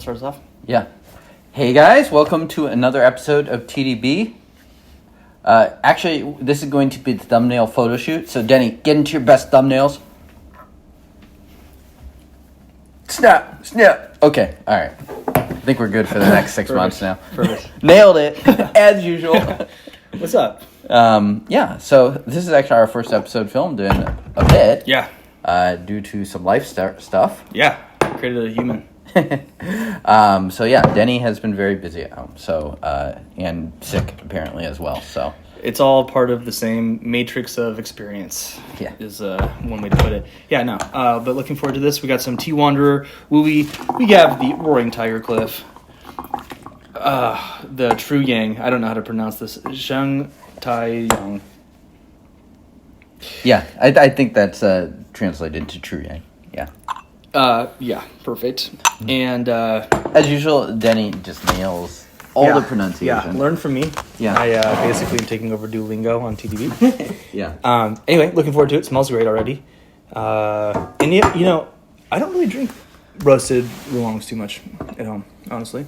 to start us off? Yeah. Hey guys, welcome to another episode of TDB. Actually, this is going to be the thumbnail photo shoot. So Denny, get into your best thumbnails. Snap. Okay, all right. I think we're good for the next 6 months now. Perfect. Nailed it, as usual. What's up? Yeah, so this is actually our first episode filmed in a bit. Yeah. Due to some life stuff. Yeah. Created a human. So yeah, Denny has been very busy at home, so and sick apparently as well. So It's all part of the same matrix of experience. Yeah. Is one way to put it. Yeah, no. But looking forward to this. We got some T Wanderer, Wooey. We have the Roaring Tiger Cliff. The True Yang. I don't know how to pronounce this. Zheng Tai Yang. yeah, I think that's translated to True Yang. Yeah. Yeah, perfect. And As usual, Denny just nails all the pronunciation. Yeah, learn from me. Yeah. I basically am taking over Duolingo on TDB. Yeah. Anyway, looking forward to it. Smells great already. And you know, I don't really drink roasted oolongs too much at home, honestly.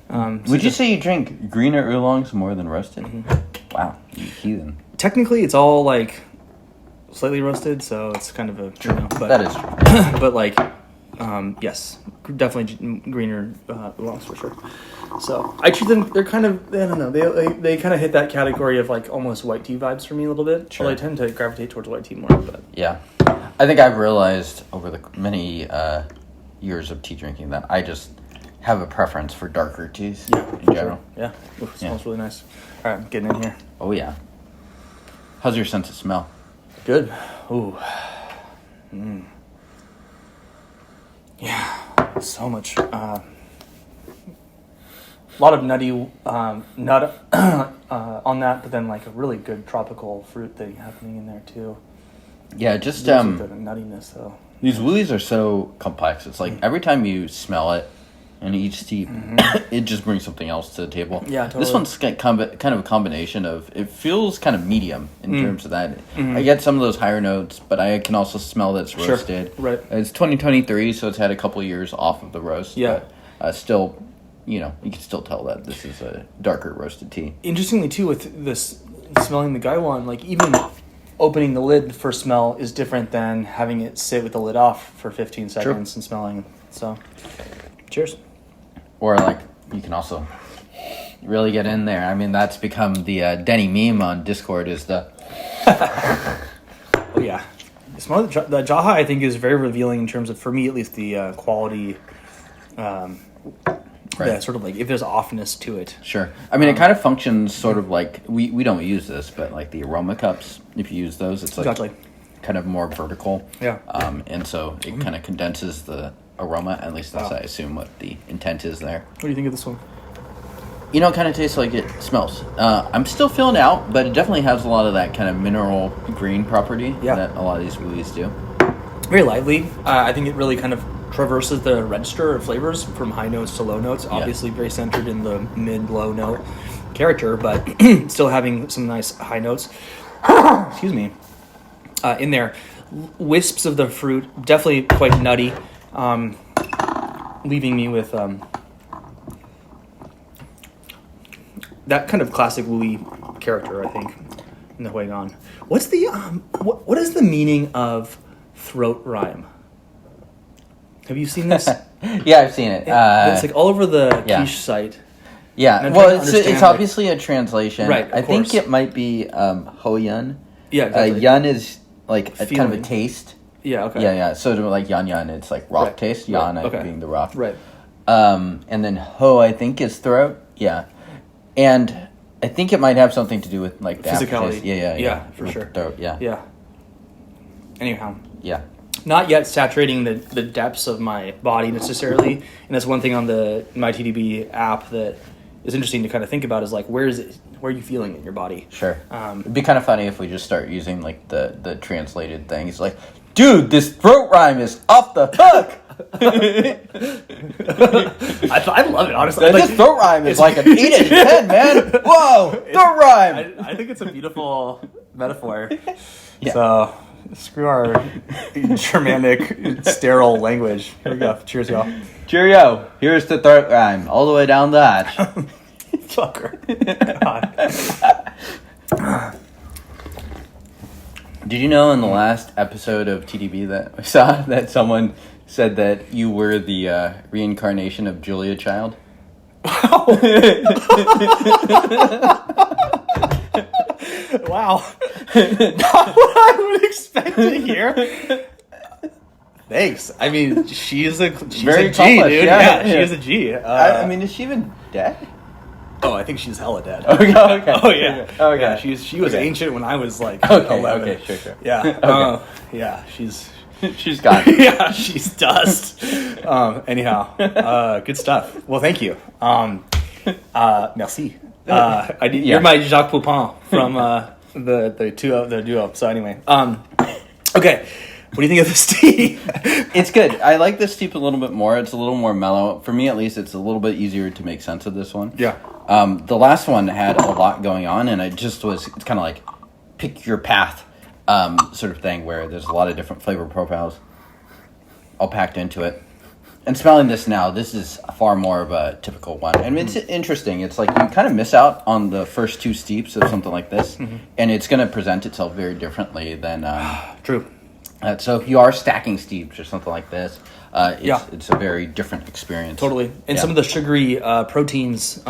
Would you say you drink greener oolongs more than roasted? Mm-hmm. Wow, you heathen. Technically, it's all like slightly roasted, so it's kind of a True. but That is true. but like, yes, definitely greener oolongs for sure. So I treat them. They're kind of, I don't know. They kind of hit that category of like almost white tea vibes for me a little bit. Sure. Well, I tend to gravitate towards white tea more, but Yeah. I think I've realized over the many years of tea drinking that I just have a preference for darker teas in general. Sure. Yeah, ooh, smells really nice. All right, I'm getting in here. Oh, yeah. How's your sense of smell? Good. Ooh. Yeah. So much. A lot of nutty nut on that, but then like a really good tropical fruit thing happening in there too. Yeah, just The nuttiness though. these woolies are so complex. It's like every time you smell it and each tea, it just brings something else to the table. Yeah, totally. This one's kind of a combination of, it feels kind of medium in terms of that. I get some of those higher notes, but I can also smell that it's roasted. Sure. Right. It's 2023, so it's had a couple of years off of the roast. Yeah. But still, you can still tell that this is a darker roasted tea. Interestingly too, with this smelling the Gaiwan, like even opening the lid for smell is different than having it sit with the lid off for 15 seconds and smelling. So, cheers. Or like, you can also really get in there. I mean, that's become the Denny meme on Discord is the... Oh yeah. The smell of the Jaha, I think, is very revealing in terms of, for me at least, the quality, the sort of like, if there's offness to it. Sure. I mean, it kind of functions sort of like, we don't use this, but like the aroma cups, if you use those, it's like Exactly. kind of more vertical. Yeah. And so it kind of condenses the aroma, at least that's, I assume, what the intent is there. What do you think of this one? It kind of tastes like it smells. I'm still filling out, but it definitely has a lot of that kind of mineral green property that a lot of these woolies do. Very lively. I think it really kind of traverses the register of flavors from high notes to low notes. Obviously very centered in the mid-low note character, but still having some nice high notes. Excuse me. In there. Wisps of the fruit, definitely quite nutty. Leaving me with that kind of classic Wooey character, I think, in the Huigon. What's the what is the meaning of throat rhyme? Have you seen this? Yeah, I've seen it. It's like all over the quiche site. Yeah, well, it's obviously a translation. Right, I think it might be Ho Yun. Yeah, exactly. Yun is like a kind of a taste. Yeah, okay. Yeah. So like Yan, it's like rock taste. Yan being the rock. Right. And then Ho, I think, is throat. Yeah. And I think it might have something to do with like the physicality. Aftertaste. Yeah, for sure. Throat, Yeah. Anyhow. Yeah. Not yet saturating the depths of my body necessarily, and that's one thing on the My TDB app that is interesting to kind of think about is like, where are you feeling it in your body? Sure. It'd be kind of funny if we just start using like the translated thing. It's like, dude, this throat rhyme is off the hook. I love it, honestly. This throat rhyme is like an 8 out of 10, man. Whoa, throat rhyme. I think it's a beautiful metaphor. Yeah. So Screw our Germanic sterile language. Here we go. Cheers, y'all. Cheerio. Here's the third rhyme, all the way down the hatch. Fucker. Did you know in the last episode of TDB that we saw that someone said that you were the reincarnation of Julia Child? Wow. Wow. Not what I would expect to hear. Thanks. I mean, she's Very a G, accomplished, dude. yeah. She is a G. I mean, is she even dead? Oh, I think she's hella dead. Okay. Oh, yeah. Okay. Yeah, she was ancient when I was like Okay. 11. Okay. Sure. Yeah. Okay. Yeah, she's... She's gone. Yeah, she's dust. Anyhow, good stuff. Well, thank you. Merci. You're my Jacques Poupin from the duo. So anyway, okay. What do you think of this tea? It's good. I like this steep a little bit more. It's a little more mellow. For me, at least, it's a little bit easier to make sense of this one. Yeah. The last one had a lot going on, and it's kind of like pick your path sort of thing where there's a lot of different flavor profiles all packed into it. And smelling this now, this is far more of a typical one. I mean, it's interesting. It's like you kind of miss out on the first two steeps of something like this, and it's going to present itself very differently than... True. So if you are stacking steeps or something like this, it's a very different experience. Totally. And some of the sugary proteins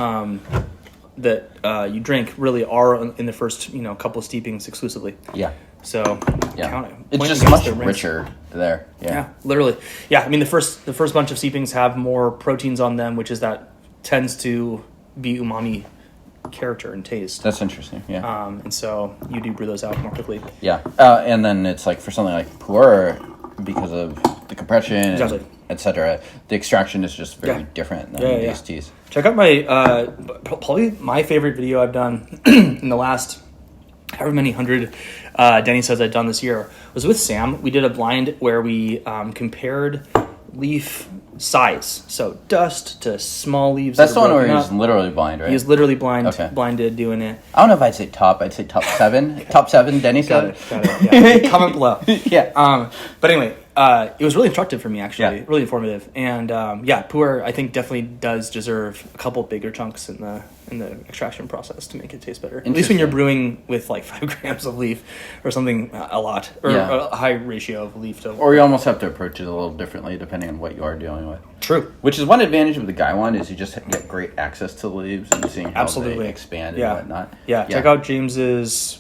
that you drink really are in the first couple of steepings exclusively. Yeah. So count it. It's Point just against much their rings. richer there. Yeah, literally. Yeah, I mean the first bunch of steepings have more proteins on them, which is that tends to be umami character and taste. That's interesting. Yeah. And so you do brew those out more quickly. Yeah. And then it's like for something like puer, because of the compression, Exactly. etc. The extraction is just very different than these teas. Check out my probably my favorite video I've done in the last however many hundred Denny says I've done this year was with Sam. We did a blind where we compared leaf size, so dust to small leaves. That's the one where he was literally blind, right? He was literally blinded doing it. I don't know if I'd say top. I'd say top 7. Top 7, Denny said. Got it. Yeah. Comment below. Yeah. But anyway, it was really instructive for me, actually. Yeah. Really informative. And puer, I think, definitely does deserve a couple bigger chunks in the extraction process to make it taste better. At least when you're brewing with like 5 grams of leaf or something, a lot, or a high ratio of leaf to. Or you almost have to approach it a little differently depending on what you are dealing with. True. Which is one advantage of the Gaiwan is you just get great access to the leaves and seeing how they expand and whatnot. Yeah, check out James's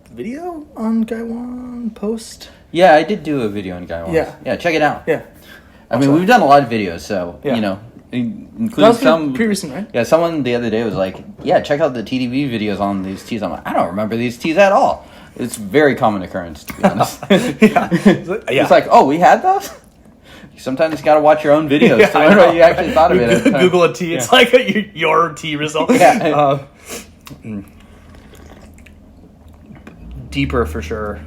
video on Gaiwan post. Yeah, I did do a video on Gaiwan. Yeah, check it out. Yeah. I mean, we've done a lot of videos, so, including some... pretty recent, right? Yeah, someone the other day was like, yeah, check out the TDB videos on these teas. I'm like, I don't remember these teas at all. It's very common occurrence, to be honest. It's like, oh, we had those? Sometimes you got to watch your own videos to learn what you actually thought of it. Google a tea. It's like your tea result. Deeper for sure.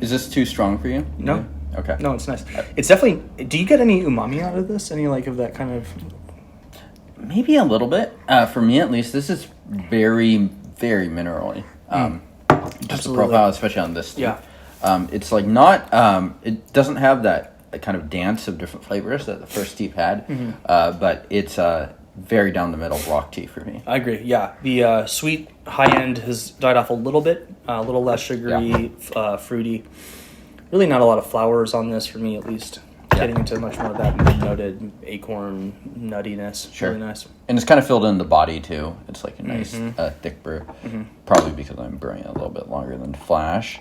Is this too strong for you? No. Okay. No, it's nice. It's definitely... Do you get any umami out of this? Any of that kind of... Maybe a little bit. For me, at least, this is very, very minerally. Just the profile, especially on this steep. Yeah. It's like not... it doesn't have that kind of dance of different flavors that the first steep had, but it's very down the middle rock tea for me. I agree. Yeah, the sweet high end has died off a little bit, a little less sugary, fruity. Really, not a lot of flowers on this for me, at least. Getting into much more of that noted acorn nuttiness. Sure. Really nice. And it's kind of filled in the body too. It's like a nice thick brew. Probably because I'm brewing it a little bit longer than Flash.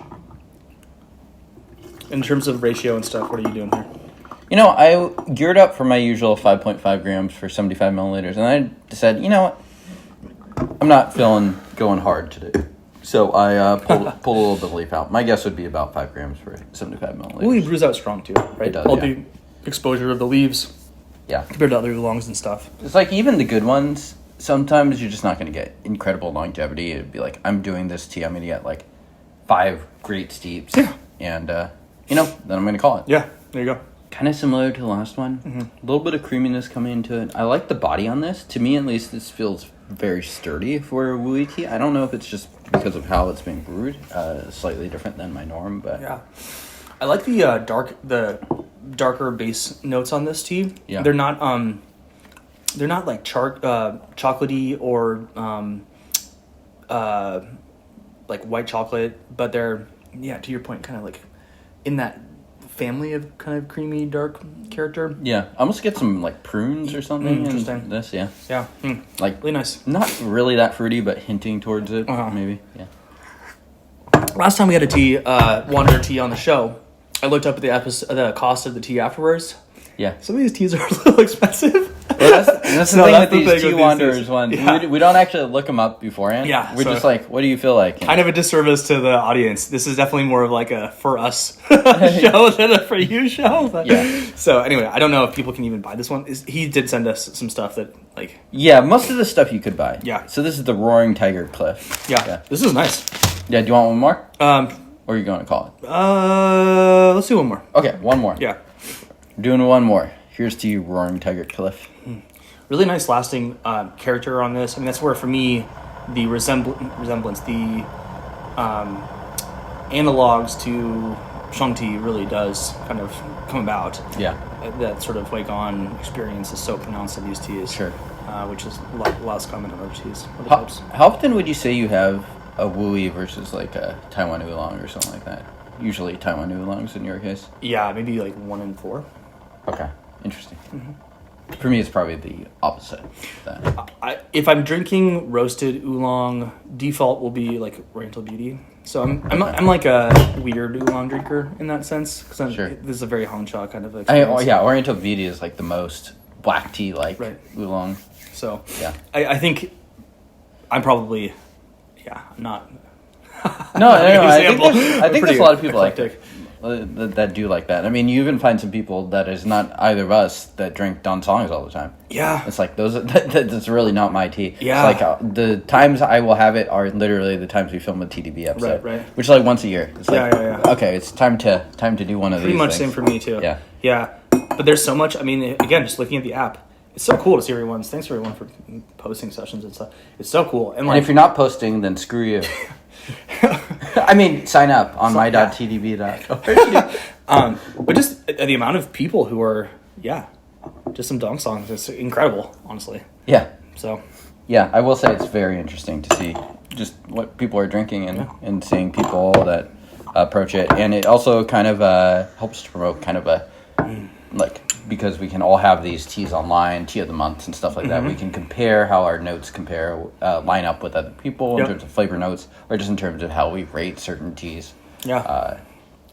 In terms of ratio and stuff, what are you doing here? I geared up for my usual 5.5 grams for 75 milliliters, and I said, you know what? I'm not feeling going hard today. So I pulled a little bit of leaf out. My guess would be about 5 grams for 75 milliliters. Ooh, he brews out strong too, right? It does, All the exposure of the leaves compared to other longs and stuff. It's like even the good ones, sometimes you're just not going to get incredible longevity. It'd be like, I'm doing this tea, I'm going to get like 5 great steeps. Yeah. And, then I'm going to call it. Yeah, there you go. Kind of similar to the last one. A little bit of creaminess coming into it. I like the body on this. To me, at least, this feels very sturdy for a wooey tea. I don't know if it's just because of how it's being brewed. Slightly different than my norm, but Yeah, I like the darker base notes on this tea. Yeah. They're not like chocolatey or like white chocolate, but they're, to your point, kind of like in that family of kind of creamy dark character. yeah, I almost get some like prunes or something. Interesting. In this, yeah, Yeah, like really nice. not really that fruity, but hinting towards it, maybe. Yeah. Last time we had a tea, Wanderer tea on the show, I looked up at the cost of the tea afterwards. Yeah. Some of these teas are a little expensive. Well, that's the No, thing that's with the these thing Tea with Wanderers these ones. Yeah. We don't actually look them up beforehand. Yeah, We're so- just like, what do you feel like? Kind of a disservice to the audience. This is definitely more of like a for us show than a for you show. But, Yeah. So anyway, I don't know if people can even buy this one. He did send us some stuff that like Yeah, most of the stuff you could buy. Yeah. So this is the Roaring Tiger Cliff. yeah. This is nice. Yeah, do you want one more? Um, Or are you going to call it? let's do one more. Okay, one more. Yeah. Doing one more. Here's to you, Roaring Tiger Cliff. Really nice lasting character on this. I mean, that's where for me the resemblance, the analogs to Shang-Ti really does kind of come about. Yeah. That sort of like on experience is so pronounced in these teas. Sure. Which is a lot less common in other teas. Other How, types. how often would you say you have a Wooey versus like a Taiwan Oolong or something like that? Usually Taiwan Oolongs in your case. Yeah, maybe like 1 in 4. Okay, interesting. For me, it's probably the opposite. That. If I'm drinking roasted oolong, default will be like Oriental Beauty. So I'm like a weird oolong drinker in that sense because Sure. this is a very Hangcha kind of experience. Yeah, Oriental Beauty is like the most black tea like Right. oolong. So Yeah. I think I'm probably not. No, I think example. there's Pretty a lot of people like eclectic. that do like that. I mean, you even find some people that is not either of us that drink Dansongs all the time. Yeah. It's like that's really not my tea. Yeah. It's like the times I will have it are literally the times we film a TDB episode. Right. Which is like once a year. It's like, Yeah. okay, it's time to do one of Pretty these much things. same for me too. Yeah. Yeah. But there's so much. I mean, again, just looking at the app, it's so cool to see everyone's. Thanks everyone for posting sessions and stuff. It's so cool. And And like, if you're not posting, then screw you. I mean, sign up on my.tdb.org. but just the amount of people who are, just some dong songs is incredible, honestly. Yeah. So, Yeah, I will say it's very interesting to see just what people are drinking and seeing people that approach it. And it also kind of helps to promote kind of a, like, because we can all have these teas online, tea of the months and stuff like that. We can compare how our notes line up with other people in terms of flavor notes or just in terms of how we rate certain teas. yeah.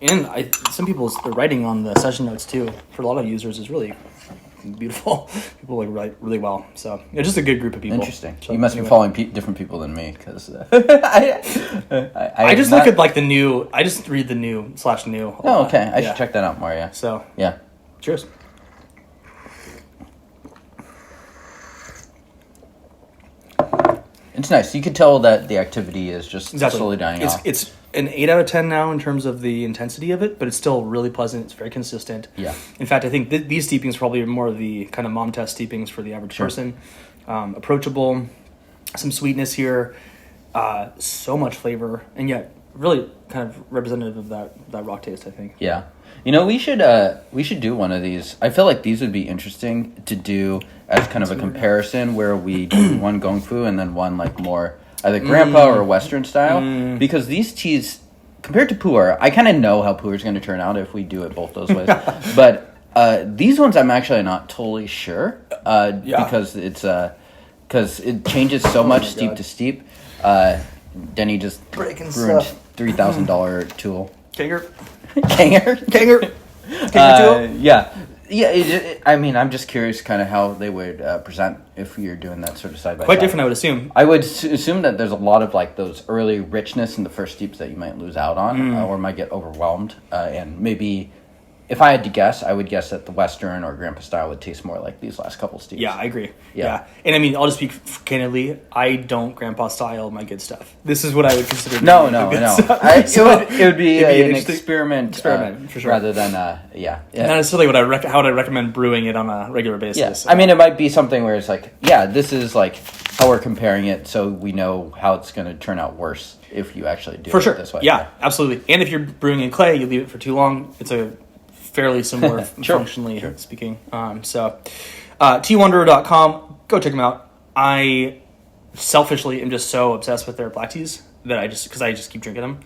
And some people's the writing on the session notes too for a lot of users is really beautiful. People like write really well. So it's just a good group of people. Interesting. So, You must anyway. be following different people than me because I just look at like the new. I just read the new /new. Oh, okay. I should check that out more. Yeah. So Yeah. cheers. It's nice. You can tell that the activity is just slowly dying off. It's an 8 out of 10 now in terms of the intensity of it, but it's still really pleasant. It's very consistent. Yeah. In fact, I think these steepings probably are more of the kind of mom test steepings for the average person. Approachable, some sweetness here, so much flavor, and yet really kind of representative of that rock taste, I think. Yeah. You know, we should do one of these. I feel like these would be interesting to do as kind of a comparison where we do one Gong Fu and then one like more either grandpa or Western style. Because these teas, compared to pu'er, I kind of know how pu'er is going to turn out if we do it both those ways. But these ones I'm actually not totally sure because because it changes so much steep God. to steep. Denny just Breaking ruined stuff. $3,000 tool. Kanger. Kanger. Kanger Yeah. I mean, I'm just curious, kind of how they would present if you're doing that sort of side by side. Quite different, I would assume. I would assume that there's a lot of like those early richness in the first steeps that you might lose out on, or might get overwhelmed, and maybe. If I had to guess, I would guess that the Western or Grandpa style would taste more like these last couple steeps. Yeah, I agree. Yeah. Yeah. And I mean, I'll just speak candidly. I don't grandpa style my good stuff. This is what I would consider. No. good stuff. So it would be it'd be an interesting- experiment for sure. rather than Not necessarily how would I recommend brewing it on a regular basis. Yeah, I mean, it might be something where it's like, this is like how we're comparing it, so we know how it's going to turn out worse if you actually do For it sure. this way. Yeah, absolutely. And if you're brewing in clay, you leave it for too long. It's a fairly similar functionally speaking. Twanderer.com. Go check them out. I selfishly am just so obsessed with their black teas that I just keep drinking them.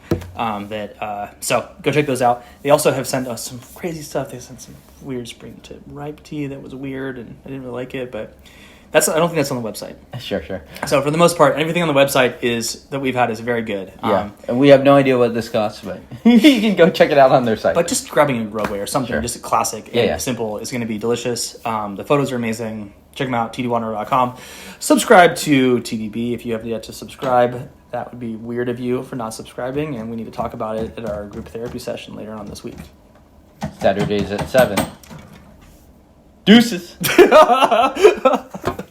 So go check those out. They also have sent us some crazy stuff. They sent some weird spring to ripe tea that was weird, and I didn't really like it, but I don't think that's on the website. Sure. So for the most part, everything on the website that we've had is very good. Yeah, and we have no idea what this costs, but you can go check it out on their site. But just grabbing a Growway or something, just a classic and simple, is going to be delicious. The photos are amazing. Check them out, tdwander.com. Subscribe to TDB if you have yet to subscribe. That would be weird of you for not subscribing, and we need to talk about it at our group therapy session later on this week. Saturdays at 7. Deuces.